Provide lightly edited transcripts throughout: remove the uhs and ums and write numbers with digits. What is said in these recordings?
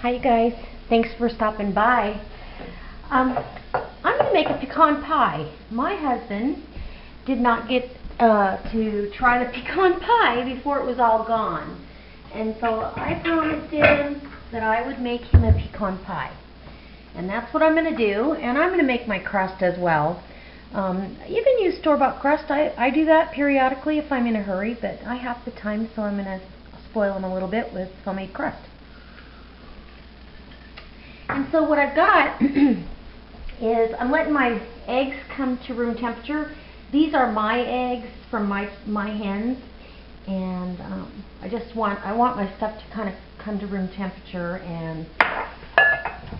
Hi you guys, thanks for stopping by. I'm going to make a pecan pie. My husband did not get to try the pecan pie before it was all gone. And so I promised him that I would make him a pecan pie. And that's what I'm going to do, and I'm going to make my crust as well. You can use store-bought crust. I do that periodically if I'm in a hurry, but I have the time, so I'm going to spoil them a little bit with homemade crust. And so what I've got is I'm letting my eggs come to room temperature. These are my eggs from my hens, and I want my stuff to kind of come to room temperature. And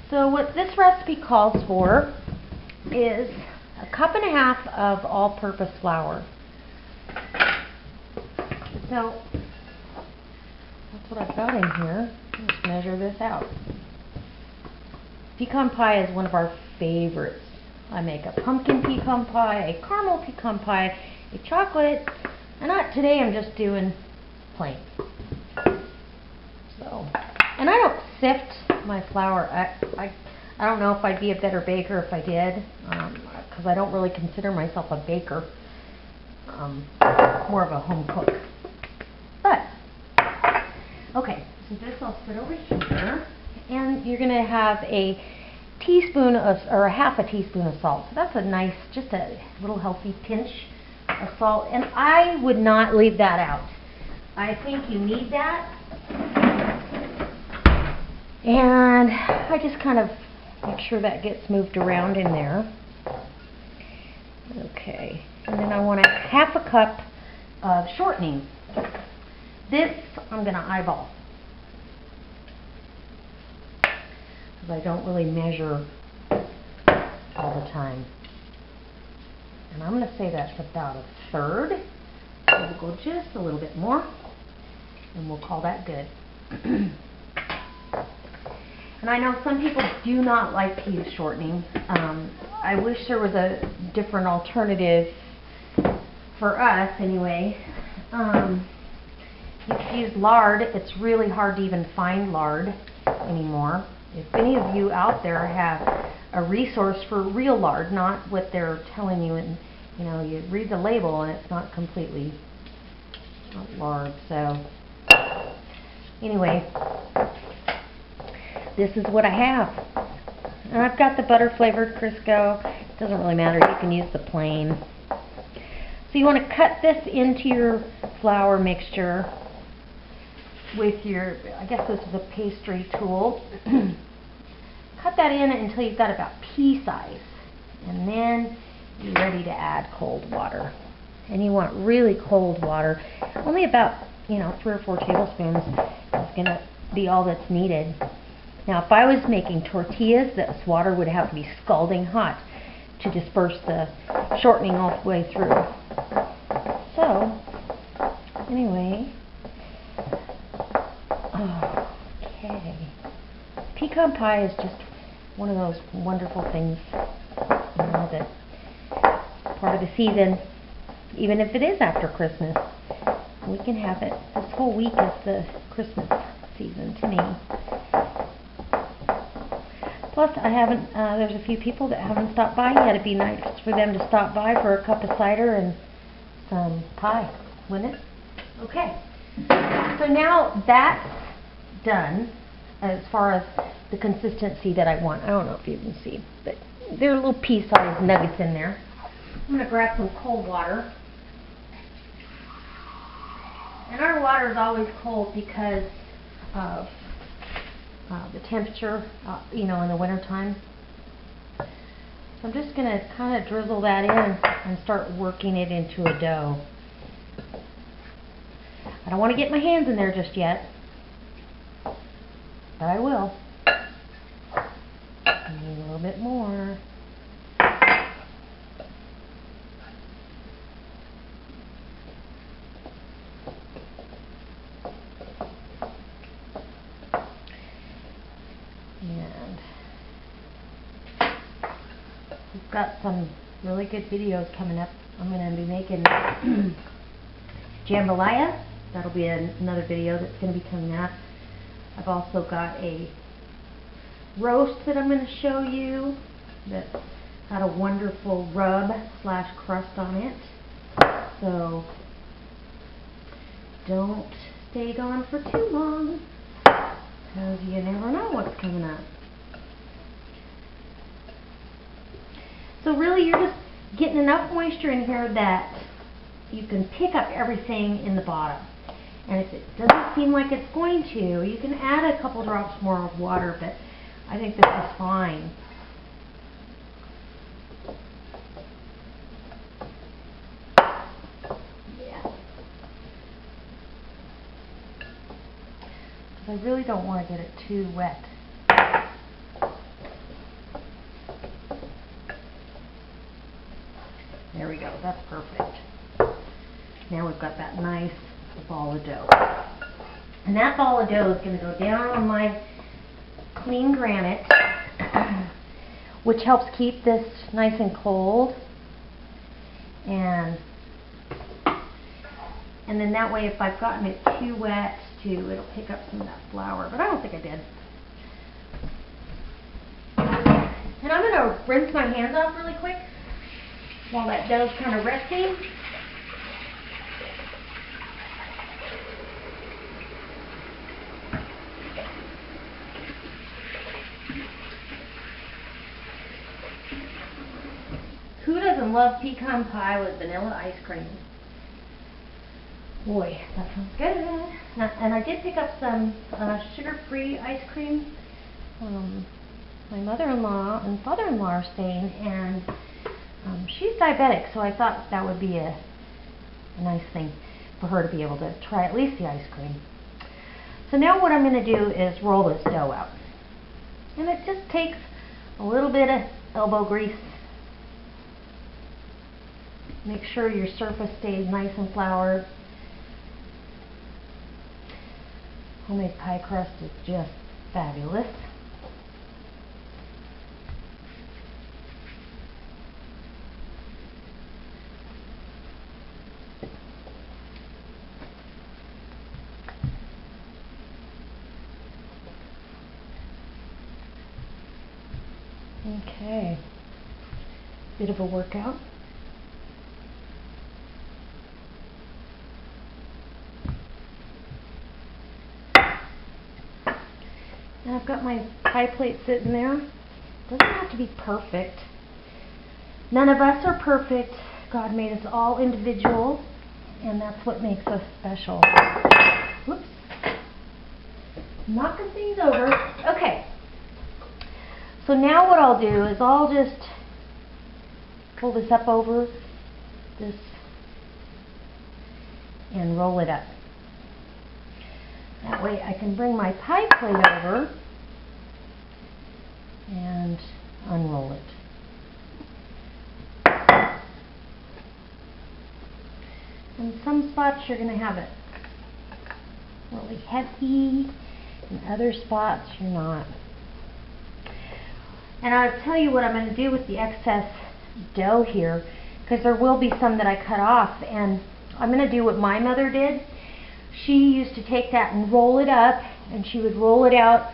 so what this recipe calls for is 1.5 cups of all-purpose flour. So that's what I've got in here. Let's measure this out. Pecan pie is one of our favorites. I make a pumpkin pecan pie, a caramel pecan pie, a chocolate, and today I'm just doing plain. So, and I don't sift my flour. I don't know if I'd be a better baker if I did, because I don't really consider myself a baker. More of a home cook. But okay, so this I'll put over here. And you're going to have a teaspoon or a half a teaspoon of salt. So that's a nice, just a little healthy pinch of salt. And I would not leave that out. I think you need that. And I just kind of make sure that gets moved around in there. Okay. And then I want a 1/2 cup of shortening. This I'm going to eyeball. I don't really measure all the time. And I'm going to say that's about 1/3. So we'll go just a little bit more, and we'll call that good. And I know some people do not like to use shortening. I wish there was a different alternative for us anyway. You could use lard. It's really hard to even find lard anymore. If any of you out there have a resource for real lard, not what they're telling you, and you read the label and it's not completely lard. So anyway, this is what I have. And I've got the butter flavored Crisco. It doesn't really matter, you can use the plain. So you want to cut this into your flour mixture with your, I guess this is a pastry tool. Cut that in until you've got about pea size, and then you're ready to add cold water. And you want really cold water. Only about 3 or 4 tablespoons is going to be all that's needed. Now if I was making tortillas, this water would have to be scalding hot to disperse the shortening all the way through. So anyway, okay. Pecan pie is just one of those wonderful things, that part of the season, even if it is after Christmas, we can have it. This whole week is the Christmas season to me. Plus, there's a few people that haven't stopped by yet. It'd be nice for them to stop by for a cup of cider and some pie, wouldn't it? Okay. So now that's done as far as the consistency that I want. I don't know if you can see, but there are little pea-sized nuggets in there. I'm going to grab some cold water. And our water is always cold because of the temperature, in the wintertime. So I'm just going to kind of drizzle that in and start working it into a dough. I don't want to get my hands in there just yet, but I will. I need a little bit more. And we've got some really good videos coming up. I'm going to be making jambalaya. That'll be another video that's going to be coming up. I've also got a roast that I'm going to show you that had a wonderful rub slash crust on it. So don't stay gone for too long, because you never know what's coming up. So really you're just getting enough moisture in here that you can pick up everything in the bottom. And if it doesn't seem like it's going to, you can add a couple drops more of water, but I think this is fine. Yeah. I really don't want to get it too wet. There we go, that's perfect. Now we've got that nice ball of dough. And that ball of dough is going to go down on my clean granite, which helps keep this nice and cold. And then that way, if I've gotten it too wet too, it'll pick up some of that flour. But I don't think I did. And I'm going to rinse my hands off really quick while that dough's kind of resting. Who doesn't love pecan pie with vanilla ice cream? Boy, that sounds good. And I did pick up some sugar-free ice cream. My mother-in-law and father-in-law are staying, and she's diabetic, so I thought that would be a nice thing for her to be able to try at least the ice cream. So now what I'm going to do is roll this dough out. And it just takes a little bit of elbow grease. Make sure your surface stays nice and floured. Homemade pie crust is just fabulous. Okay, bit of a workout. And I've got my pie plate sitting there. Doesn't have to be perfect. None of us are perfect. God made us all individual, and that's what makes us special. Whoops. Knocking things over. Okay. So now what I'll do is I'll just pull this up over this and roll it up. That way I can bring my pie plate over and unroll it. In some spots you're going to have it really heavy, in other spots you're not. And I'll tell you what I'm going to do with the excess dough here, because there will be some that I cut off, and I'm going to do what my mother did. She used to take that and roll it up, and she would roll it out,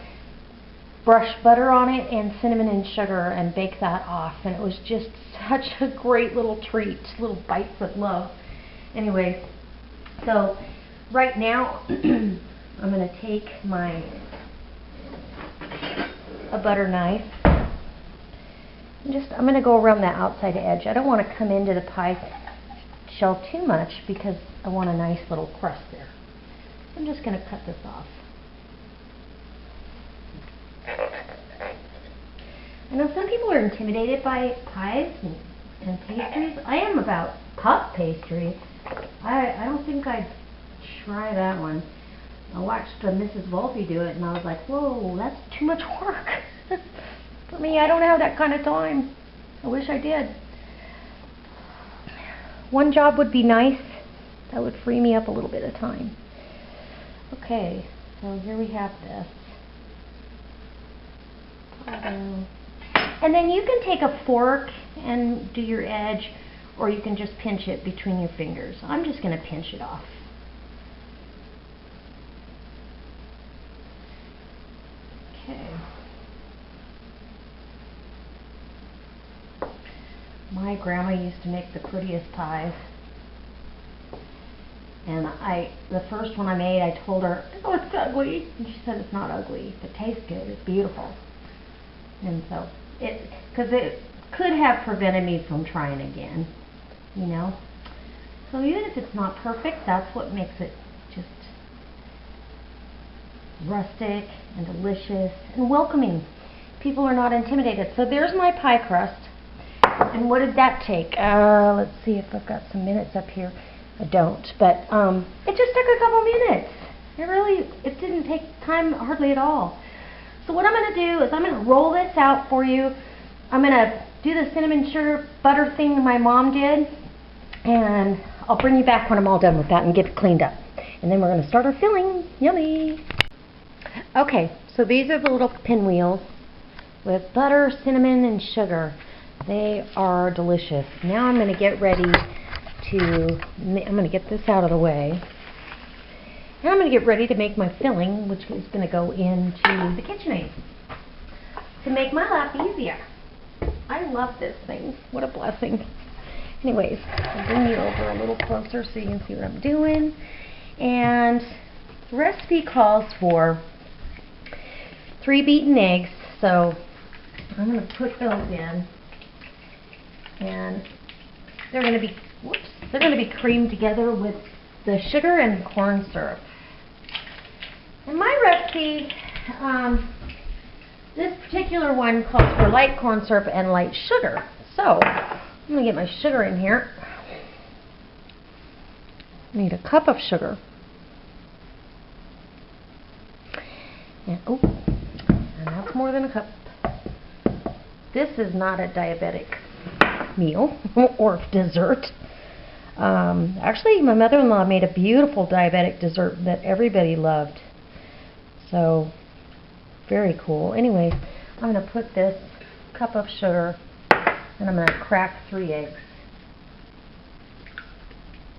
brush butter on it and cinnamon and sugar, and bake that off. And it was just such a great little treat, little bites of love. Anyway, so right now I'm going to take a butter knife. I'm going to go around that outside edge. I don't want to come into the pie shell too much because I want a nice little crust there. So I'm just going to cut this off. I know some people are intimidated by pies and pastries. I am about puff pastry. I don't think I'd try that one. I watched Mrs. Volpe do it and I was like, whoa, that's too much work. For me, I don't have that kind of time. I wish I did. One job would be nice. That would free me up a little bit of time. Okay, so here we have this. And then you can take a fork and do your edge, or you can just pinch it between your fingers. I'm just going to pinch it off. Okay. My grandma used to make the prettiest pies. And the first one I made, I told her, oh, it's ugly. And she said, it's not ugly. If it tastes good, it's beautiful. And so, because it could have prevented me from trying again, you know. So even if it's not perfect, that's what makes it just rustic and delicious and welcoming. People are not intimidated. So there's my pie crust. And what did that take? Let's see if I've got some minutes up here. I don't, but it just took a couple minutes. It didn't take time hardly at all. So what I'm going to do is I'm going to roll this out for you. I'm going to do the cinnamon sugar butter thing my mom did, and I'll bring you back when I'm all done with that and get it cleaned up. And then we're going to start our filling. Yummy! Okay, so these are the little pinwheels with butter, cinnamon, and sugar. They are delicious. Now I'm going to get ready I'm going to get this out of the way. Now I'm going to get ready to make my filling, which is going to go into the KitchenAid to make my life easier. I love this thing. What a blessing. Anyways, I'll bring you over a little closer so you can see what I'm doing. And the recipe calls for 3 beaten eggs, so I'm going to put those in. And they're going to be creamed together with the sugar and corn syrup. And my recipe, this particular one calls for light corn syrup and light sugar. So I'm going to get my sugar in here. I need a cup of sugar. And that's more than a cup. This is not a diabetic meal or dessert. Actually, my mother-in-law made a beautiful diabetic dessert that everybody loved. So, very cool. Anyway, I'm going to put this cup of sugar and I'm going to crack 3 eggs.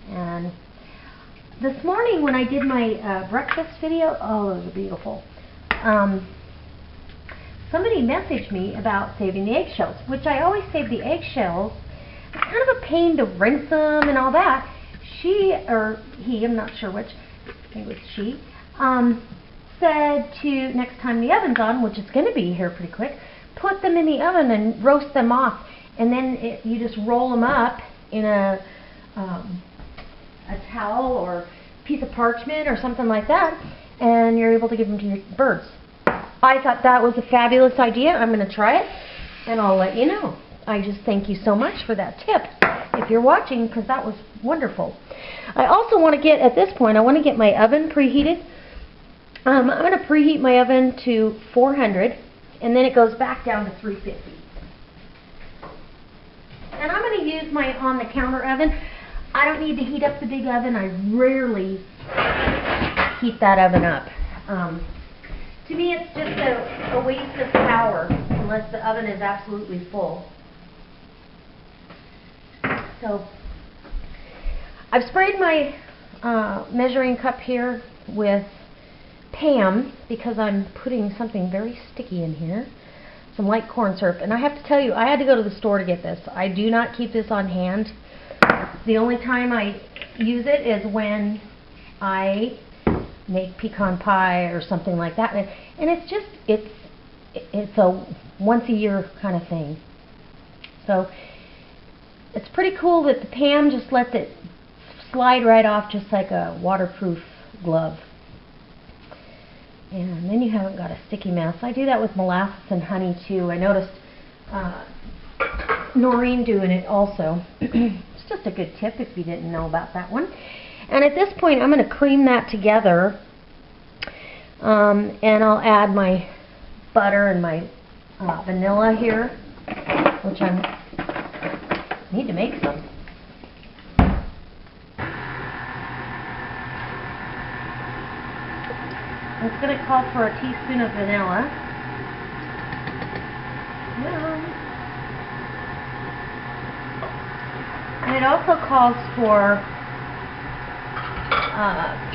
And this morning when I did my breakfast video, oh, it was beautiful. Somebody messaged me about saving the eggshells, which I always save the eggshells. It's kind of a pain to rinse them and all that. She, or he, I'm not sure which, I think it was she, said to, next time the oven's on, which is going to be here pretty quick, put them in the oven and roast them off. And then you just roll them up in a towel or piece of parchment or something like that, and you're able to give them to your birds. I thought that was a fabulous idea. I'm going to try it, and I'll let you know. I just thank you so much for that tip, if you're watching, because that was wonderful. I also want to get, at this point, I want to get my oven preheated. I'm going to preheat my oven to 400, and then it goes back down to 350. And I'm going to use my on-the-counter oven. I don't need to heat up the big oven. I rarely heat that oven up. To me, it's just a waste of power, unless the oven is absolutely full. So, I've sprayed my measuring cup here with Pam because I'm putting something very sticky in here, some light corn syrup. And I have to tell you, I had to go to the store to get this. I do not keep this on hand. The only time I use it is when I make pecan pie or something like that. And it's just, it's a once a year kind of thing. So, it's pretty cool that the Pam just lets it slide right off just like a waterproof glove. And then you haven't got a sticky mess. I do that with molasses and honey too. I noticed Noreen doing it also. It's just a good tip if you didn't know about that one. And at this point I'm going to cream that together. And I'll add my butter and my vanilla here, which I need to make some. It's going to call for a teaspoon of vanilla. And it also calls for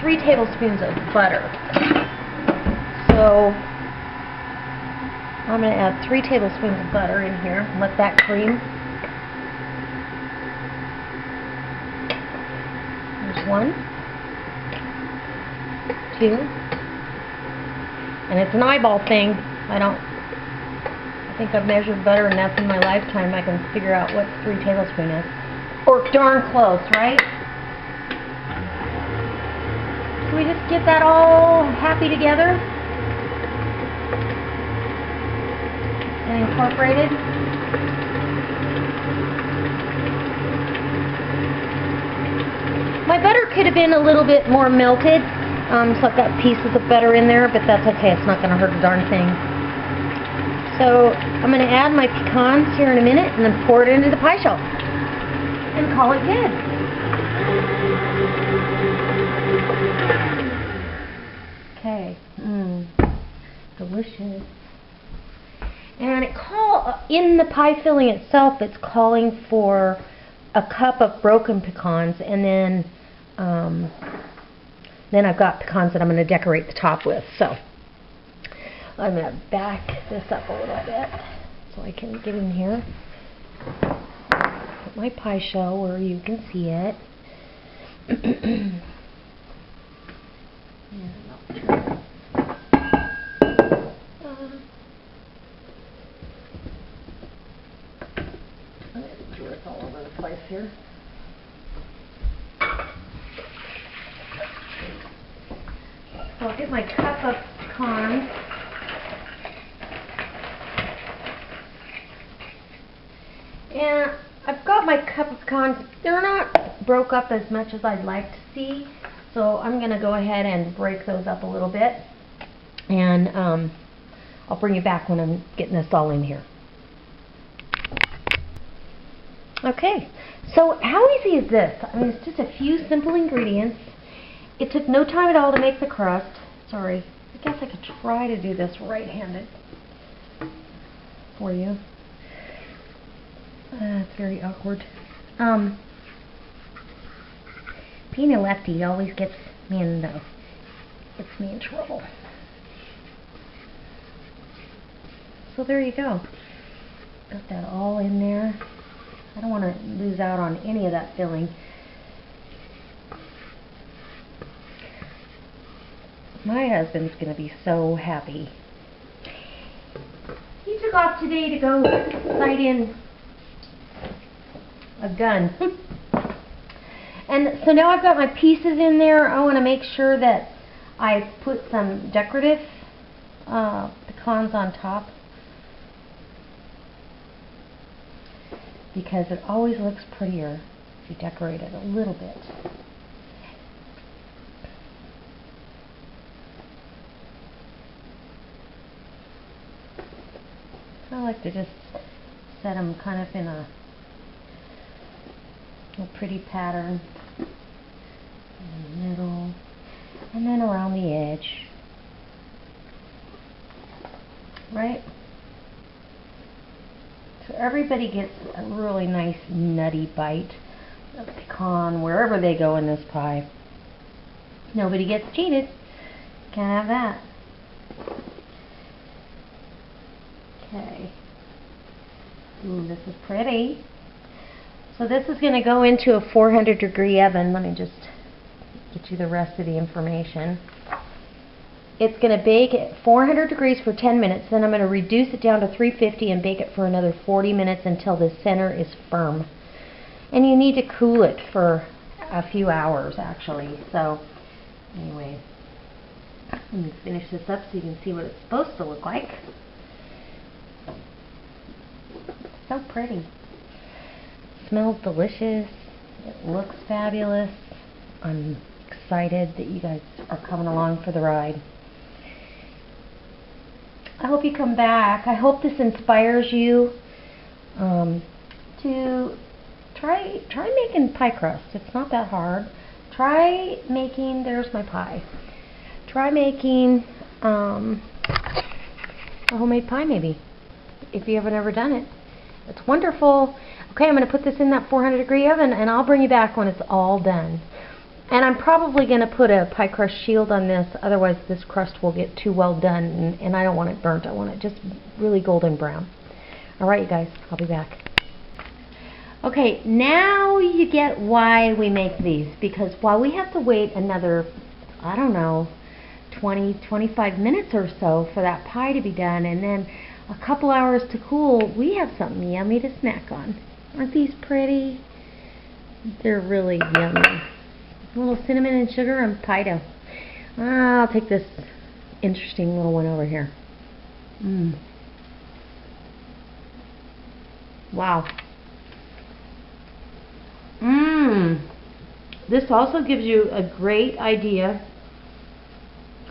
3 tablespoons of butter. So I'm going to add 3 tablespoons of butter in here and let that cream. 1, 2, and it's an eyeball thing. I think I've measured butter enough in my lifetime I can figure out what 3 tablespoons is. Or darn close, right? So we just get that all happy together and incorporated. My butter could have been a little bit more melted, so I've got pieces of butter in there, but that's okay. It's not going to hurt a darn thing. So I'm going to add my pecans here in a minute and then pour it into the pie shell and call it good. Okay, delicious. And in the pie filling itself, it's calling for a cup of broken pecans, and then I've got pecans that I'm going to decorate the top with. So I'm going to back this up a little bit so I can get in here. Put my pie shell where you can see it. It's all over the place here. So I'll get my cup of pecans. And I've got my cup of pecans. They're not broke up as much as I'd like to see, so I'm going to go ahead and break those up a little bit. And I'll bring you back when I'm getting this all in here. Okay, so how easy is this? I mean, it's just a few simple ingredients. It took no time at all to make the crust. Sorry, I guess I could try to do this right-handed for you. It's very awkward. Being a lefty always gets me in trouble. So there you go. Got that all in there. I don't want to lose out on any of that filling. My husband's going to be so happy. He took off today to go sight in a gun. And so now I've got my pieces in there. I want to make sure that I put some decorative pecans on top, because it always looks prettier if you decorate it a little bit. I like to just set them kind of in a pretty pattern in the middle and then around the edge, right? So everybody gets a really nice nutty bite of pecan wherever they go in this pie. Nobody gets cheated. Can't have that. Okay. Ooh, this is pretty. So this is going to go into a 400-degree oven. Let me just get you the rest of the information. It's going to bake at 400 degrees for 10 minutes. Then I'm going to reduce it down to 350 and bake it for another 40 minutes until the center is firm. And you need to cool it for a few hours, actually. So anyway, let me finish this up so you can see what it's supposed to look like. So pretty. Smells delicious. It looks fabulous. I'm excited that you guys are coming along for the ride. I hope you come back. I hope this inspires you to try making pie crust. It's not that hard. Try making, there's my pie. Try making a homemade pie maybe, if you haven't ever done it. It's wonderful. Okay, I'm going to put this in that 400-degree oven, and I'll bring you back when it's all done. And I'm probably going to put a pie crust shield on this, otherwise this crust will get too well done, and I don't want it burnt. I want it just really golden brown. Alright, you guys, I'll be back. Okay, now you get why we make these, because while we have to wait another, I don't know, 25 minutes or so for that pie to be done, and then a couple hours to cool, we have something yummy to snack on. Aren't these pretty? They're really yummy. A little cinnamon and sugar and pie dough. I'll take this interesting little one over here. Wow. This also gives you a great idea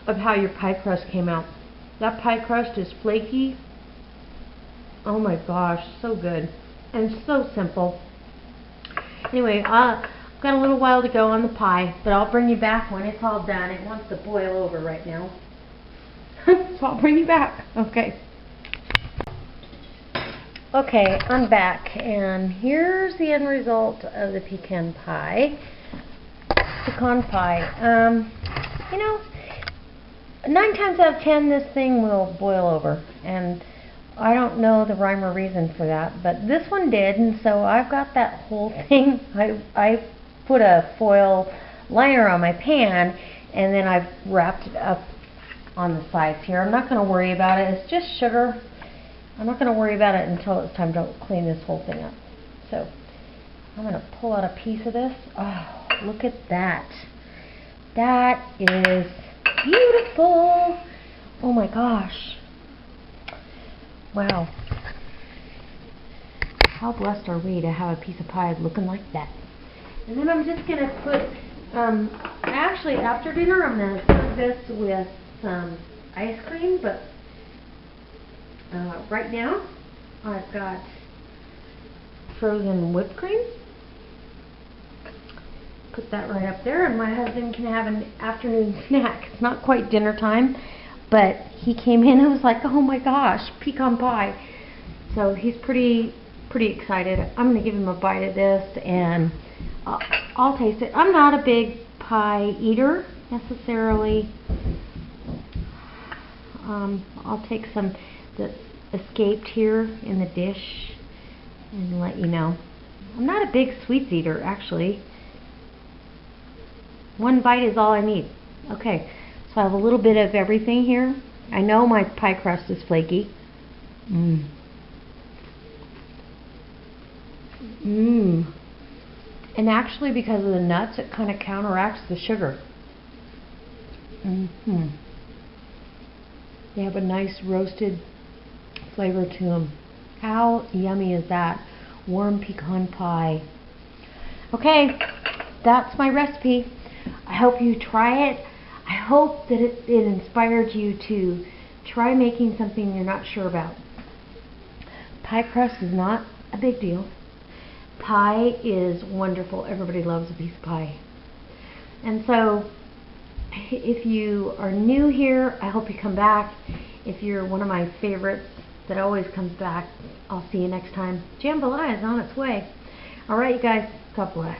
of how your pie crust came out. That pie crust is flaky. Oh my gosh, so good. And so simple. Anyway, I've got a little while to go on the pie, but I'll bring you back when it's all done. It wants to boil over right now. So I'll bring you back. Okay. Okay, I'm back, and here's the end result of the pecan pie. Pecan pie. You know, 9 times out of 10 this thing will boil over, and I don't know the rhyme or reason for that, but this one did, and so I've got that whole thing. I put a foil liner on my pan, and then I've wrapped it up on the sides here. I'm not going to worry about it. It's just sugar. I'm not going to worry about it until it's time to clean this whole thing up. So I'm going to pull out a piece of this. Oh, look at that. That is beautiful. Oh my gosh. Wow. How blessed are we to have a piece of pie looking like that. And then I'm just going to put, actually after dinner I'm going to serve this with some ice cream, but right now I've got frozen whipped cream. Put that right up there, and my husband can have an afternoon snack. It's not quite dinner time, but he came in and was like, oh my gosh, pecan pie. So he's pretty excited. I'm going to give him a bite of this, and I'll taste it. I'm not a big pie eater necessarily. I'll take some that escaped here in the dish and let you know. I'm not a big sweets eater, actually. One bite is all I need. Okay, so I have a little bit of everything here. I know my pie crust is flaky. And actually, because of the nuts, it kind of counteracts the sugar. They have a nice roasted flavor to them. How yummy is that? Warm pecan pie. Okay, that's my recipe. I hope you try it. I hope that it inspired you to try making something you're not sure about. Pie crust is not a big deal. Pie is wonderful. Everybody loves a piece of pie. And so, if you are new here, I hope you come back. If you're one of my favorites that always comes back, I'll see you next time. Jambalaya is on its way. Alright, you guys. God bless.